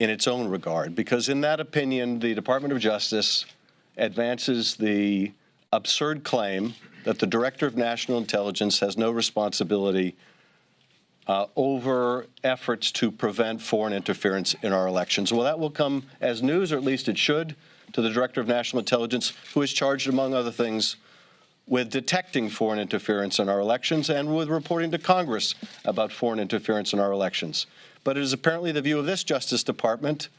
in its own regard, because in that opinion, the Department of Justice advances the absurd claim that the Director of National Intelligence has no responsibility over efforts to prevent foreign interference in our elections. Well, that will come as news, or at least it should, to the Director of National Intelligence, who is charged, among other things, with detecting foreign interference in our elections and with reporting to Congress about foreign interference in our elections. But it is apparently the view of this Justice Department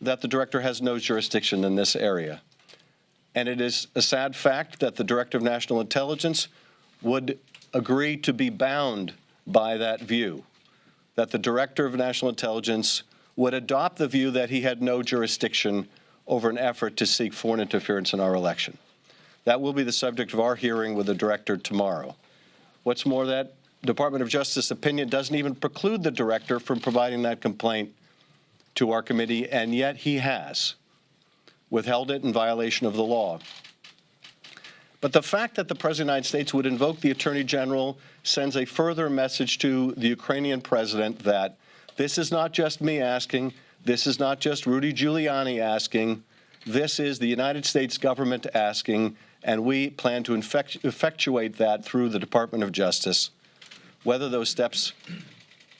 that the Director has no jurisdiction in this area. And it is a sad fact that the Director of National Intelligence would agree to be bound by that view, that the Director of National Intelligence would adopt the view that he had no jurisdiction over an effort to seek foreign interference in our election. That will be the subject of our hearing with the Director tomorrow. What's more, that Department of Justice opinion doesn't even preclude the Director from providing that complaint to our committee, and yet he has withheld it in violation of the law. But the fact that the President of the United States would invoke the Attorney General sends a further message to the Ukrainian president that this is not just me asking, this is not just Rudy Giuliani asking, this is the United States government asking, and we plan to effectuate that through the Department of Justice. Whether those steps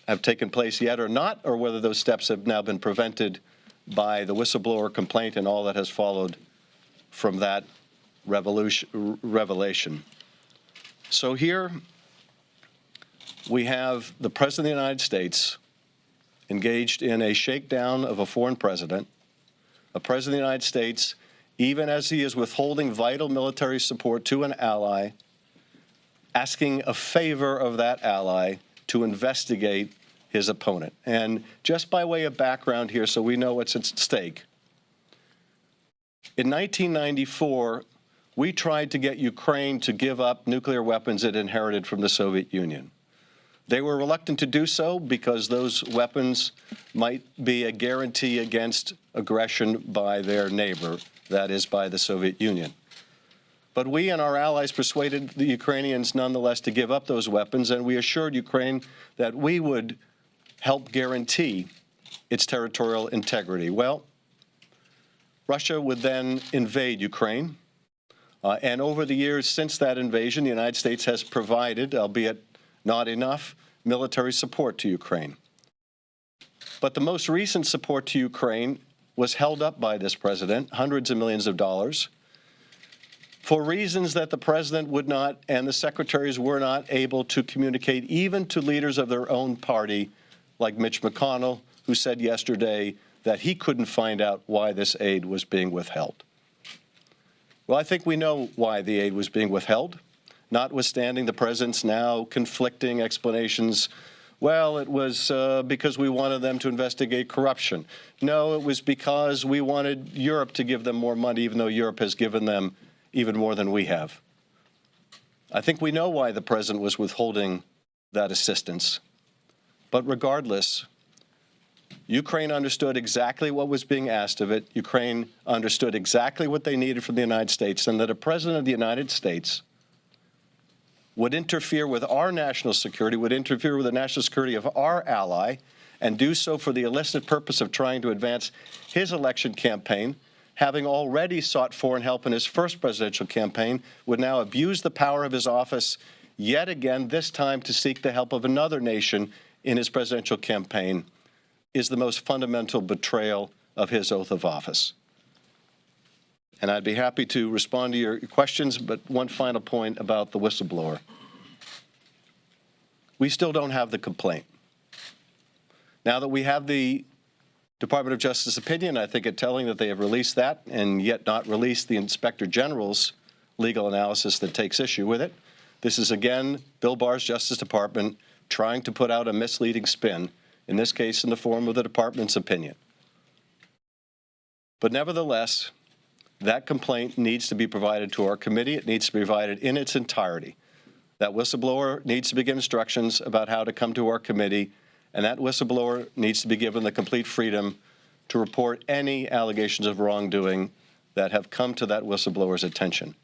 have taken place yet or not, or whether those steps have now been prevented by the whistleblower complaint and all that has followed from that revelation. So here we have the President of the United States engaged in a shakedown of a foreign president, a President of the United States, even as he is withholding vital military support to an ally, asking a favor of that ally to investigate his opponent. And just by way of background here, so we know what's at stake, in 1994, we tried to get Ukraine to give up nuclear weapons it inherited from the Soviet Union. They were reluctant to do so because those weapons might be a guarantee against aggression by their neighbor, that is, by the Soviet Union. But we and our allies persuaded the Ukrainians nonetheless to give up those weapons, and we assured Ukraine that we would help guarantee its territorial integrity. Well, Russia would then invade Ukraine, and over the years since that invasion, the United States has provided, albeit not enough, military support to Ukraine. But the most recent support to Ukraine was held up by this president, hundreds of millions of dollars, for reasons that the president would not and the secretaries were not able to communicate even to leaders of their own party, like Mitch McConnell, who said yesterday that he couldn't find out why this aid was being withheld. Well, I think we know why the aid was being withheld, notwithstanding the president's now conflicting explanations. Well, it was because we wanted them to investigate corruption. No, it was because we wanted Europe to give them more money, even though Europe has given them even more than we have. I think we know why the president was withholding that assistance. But regardless, Ukraine understood exactly what was being asked of it. Ukraine understood exactly what they needed from the United States, and that a president of the United States would interfere with our national security, would interfere with the national security of our ally, and do so for the illicit purpose of trying to advance his election campaign, having already sought foreign help in his first presidential campaign, would now abuse the power of his office yet again, this time to seek the help of another nation in his presidential campaign, is the most fundamental betrayal of his oath of office. And I'd be happy to respond to your questions, but one final point about the whistleblower. We still don't have the complaint. Now that we have the Department of Justice opinion, I think it telling that they have released that and yet not released the Inspector General's legal analysis that takes issue with it. This is, again, Bill Barr's Justice Department trying to put out a misleading spin, in this case in the form of the department's opinion. But nevertheless, that complaint needs to be provided to our committee. It needs to be provided in its entirety. That whistleblower needs to be given instructions about how to come to our committee, and that whistleblower needs to be given the complete freedom to report any allegations of wrongdoing that have come to that whistleblower's attention.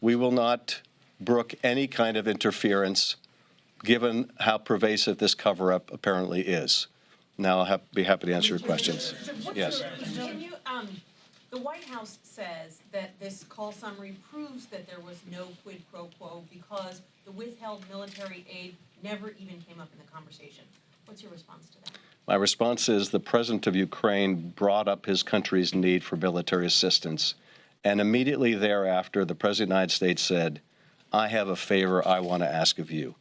We will not brook any kind of interference, given how pervasive this cover-up apparently is. Now I'll be happy to answer your questions. Yes. Can you, the White House says that this call summary proves that there was no quid pro quo because the withheld military aid never even came up in the conversation. What's your response to that? My response is the president of Ukraine brought up his country's need for military assistance, and immediately thereafter, the president of the United States said, I have a favor I want to ask of you,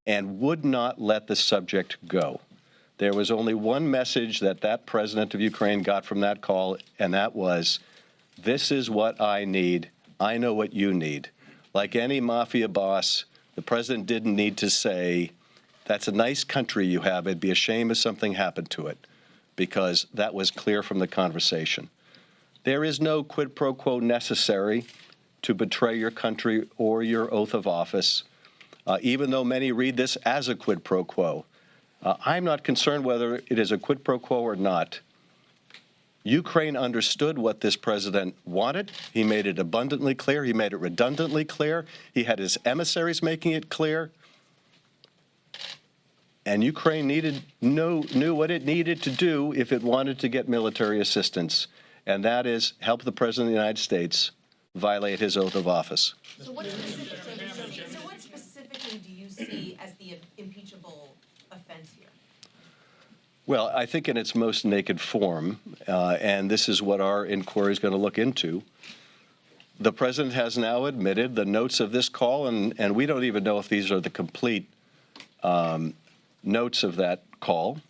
and would not let the subject go. There was only one message that president of Ukraine got from that call, and that was, this is what I need. I know what you need. Like any mafia boss, the president didn't need to say, that's a nice country you have. It'd be a shame if something happened to it, because that was clear from the conversation. There is no quid pro quo necessary to betray your country or your oath of office, even though many read this as a quid pro quo. I'm not concerned whether it is a quid pro quo or not. Ukraine understood what this president wanted. He made it abundantly clear. He made it redundantly clear. He had his emissaries making it clear. And Ukraine knew what it needed to do if it wanted to get military assistance, and that is help the president of the United States violate his oath of office. So what specifically do you see as the impeachable offense here? Well, I think in its most naked form, and this is what our inquiry is going to look into, the president has now admitted the notes of this call, and we don't even know if these are the complete notes of that call,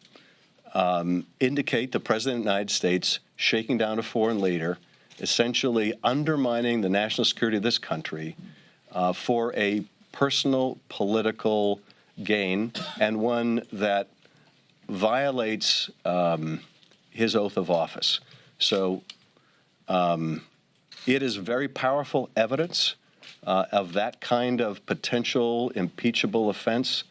indicate the president of the United States shaking down a foreign leader, essentially undermining the national security of this country for a personal political gain, and one that violates his oath of office. So it is very powerful evidence of that kind of potential impeachable offense.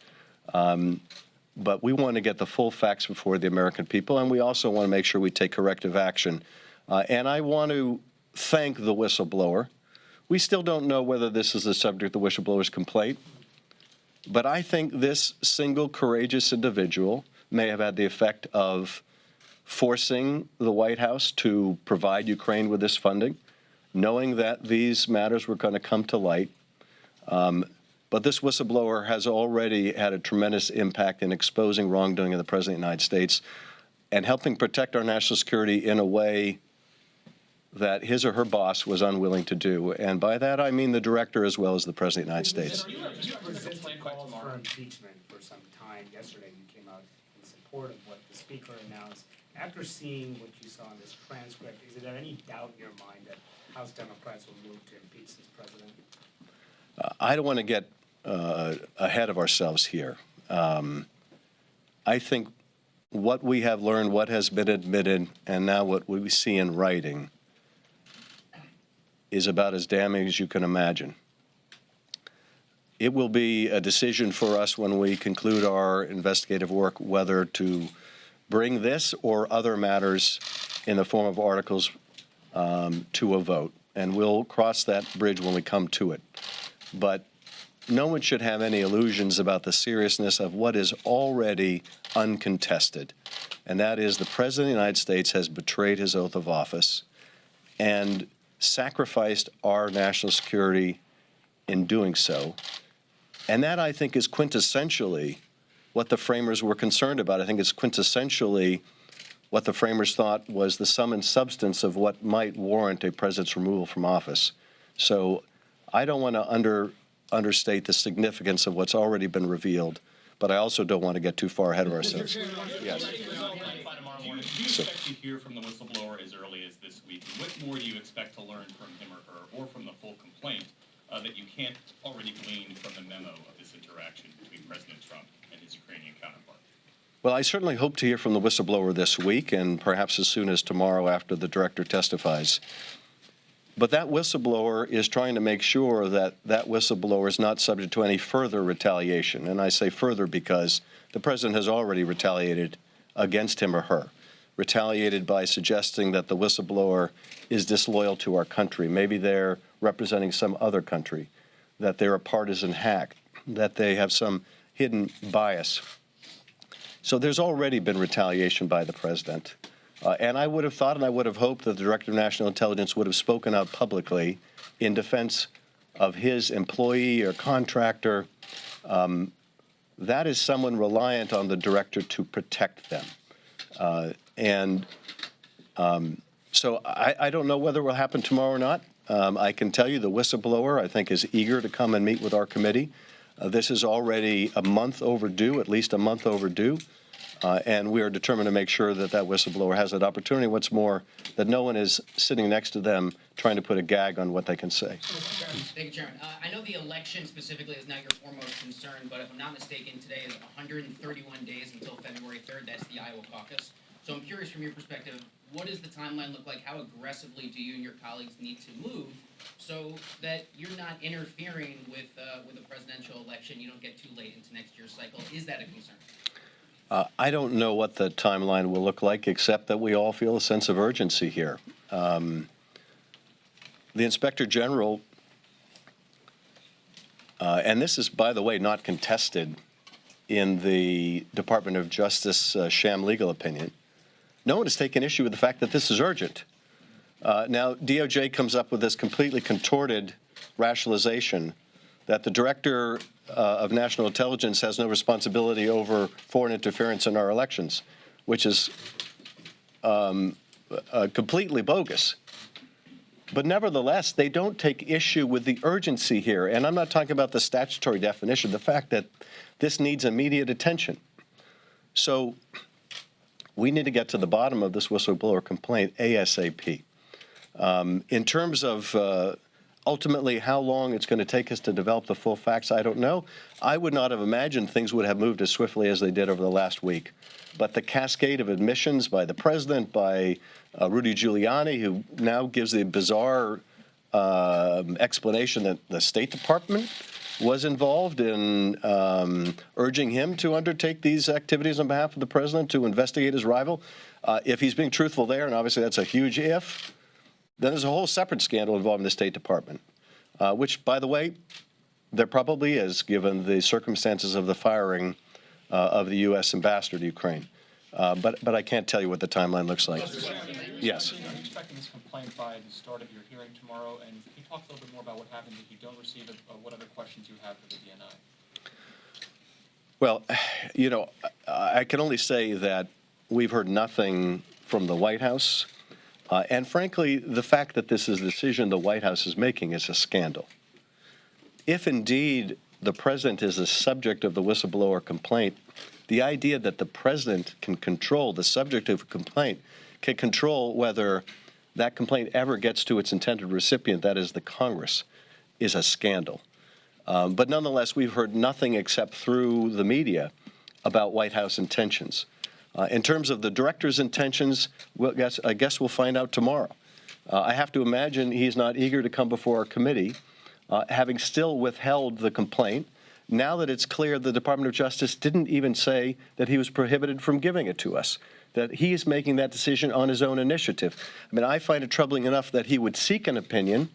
But we want to get the full facts before the American people, and we also want to make sure we take corrective action. And I want to thank the whistleblower. We still don't know whether this is the subject of the whistleblower's complaint, but I think this single courageous individual may have had the effect of forcing the White House to provide Ukraine with this funding, knowing that these matters were going to come to light. But this whistleblower has already had a tremendous impact in exposing wrongdoing of the President of the United States and helping protect our national security in a way that his or her boss was unwilling to do. And by that, I mean the director as well as the President of the United States. You resisted calls for impeachment for some time. Yesterday, you came out in support of what the Speaker announced. After seeing what you saw in this transcript, is there any doubt in your mind that House Democrats will move to impeach this president? I don't want to get ahead of ourselves here. I think what we have learned, what has been admitted, and now what we see in writing is about as damning as you can imagine. It will be a decision for us when we conclude our investigative work whether to bring this or other matters in the form of articles to a vote. And we'll cross that bridge when we come to it. But no one should have any illusions about the seriousness of what is already uncontested, and that is the President of the United States has betrayed his oath of office and sacrificed our national security in doing so. And that, I think, is quintessentially what the framers were concerned about. I think it's quintessentially what the framers thought was the sum and substance of what might warrant a president's removal from office. So I don't want to understate the significance of what's already been revealed, but I also don't want to get too far ahead of ourselves. Yes. Do you expect to hear from the whistleblower as early as this week? And what more do you expect to learn from him or her, or from the full complaint, that you can't already glean from the memo of this interaction between President Trump and his Ukrainian counterpart? Well, I certainly hope to hear from the whistleblower this week, and perhaps as soon as tomorrow after the director testifies. But that whistleblower is trying to make sure that that whistleblower is not subject to any further retaliation. And I say further because the president has already retaliated against him or her, retaliated by suggesting that the whistleblower is disloyal to our country. Maybe they're representing some other country, that they're a partisan hack, that they have some hidden bias. So there's already been retaliation by the president. And I would have thought and I would have hoped that the Director of National Intelligence would have spoken out publicly in defense of his employee or contractor. That is someone reliant on the director to protect them. So I don't know whether it will happen tomorrow or not. I can tell you the whistleblower, I think, is eager to come and meet with our committee. This is already a month overdue, at least a month overdue. And we are determined to make sure that that whistleblower has that opportunity. What's more, that no one is sitting next to them trying to put a gag on what they can say. Thank you, Chairman. I know the election specifically is not your foremost concern, but if I'm not mistaken, today is 131 days until February 3rd. That's the Iowa caucus. So I'm curious from your perspective, what does the timeline look like? How aggressively do you and your colleagues need to move so that you're not interfering with the presidential election? You don't get too late into next year's cycle. Is that a concern? I don't know what the timeline will look like, except that we all feel a sense of urgency here. The Inspector General, and this is, by the way, not contested in the Department of Justice sham legal opinion, no one has taken issue with the fact that this is urgent. Now, DOJ comes up with this completely contorted rationalization that the Director of National Intelligence has no responsibility over foreign interference in our elections, which is completely bogus. But nevertheless, they don't take issue with the urgency here. And I'm not talking about the statutory definition, the fact that this needs immediate attention. So we need to get to the bottom of this whistleblower complaint ASAP. In terms of ultimately how long it's going to take us to develop the full facts, I don't know. I would not have imagined things would have moved as swiftly as they did over the last week. But the cascade of admissions by the president, by Rudy Giuliani, who now gives the bizarre explanation that the State Department was involved in urging him to undertake these activities on behalf of the president to investigate his rival. If he's being truthful there, and obviously that's a huge if, then there's a whole separate scandal involving the State Department, which, by the way, there probably is, given the circumstances of the firing of the U.S. ambassador to Ukraine. But I can't tell you what the timeline looks like. Yes. Are you expecting this complaint by the start of your hearing tomorrow? And can you talk a little bit more about what happens if you don't receive it, or what other questions you have for the DNI? Well, you know, I can only say that we've heard nothing from the White House. And frankly, the fact that this is a decision the White House is making is a scandal. If indeed the president is the subject of the whistleblower complaint, the idea that the president can control the subject of a complaint, can control whether that complaint ever gets to its intended recipient, that is the Congress, is a scandal. But nonetheless, we've heard nothing except through the media about White House intentions. In terms of the director's intentions, I guess we'll find out tomorrow. I have to imagine he's not eager to come before our committee, having still withheld the complaint. Now that it's clear the Department of Justice didn't even say that he was prohibited from giving it to us, that he is making that decision on his own initiative. I mean, I find it troubling enough that he would seek an opinion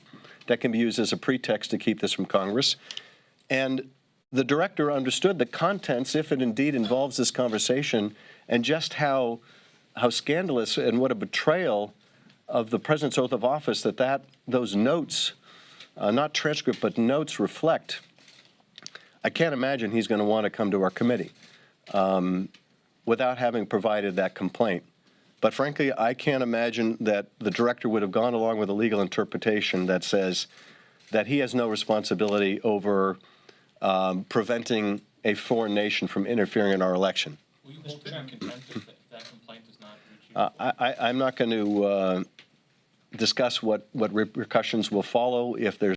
that can be used as a pretext to keep this from Congress. And the director understood the contents, if it indeed involves this conversation, and just how scandalous and what a betrayal of the president's oath of office that those notes, not transcript, but notes reflect. I can't imagine he's going to want to come to our committee without having provided that complaint. But frankly, I can't imagine that the director would have gone along with a legal interpretation that says that he has no responsibility over preventing a foreign nation from interfering in our election. Will you hold him in contempt if that complaint does not reach you? I'm not going to discuss what repercussions will follow if there's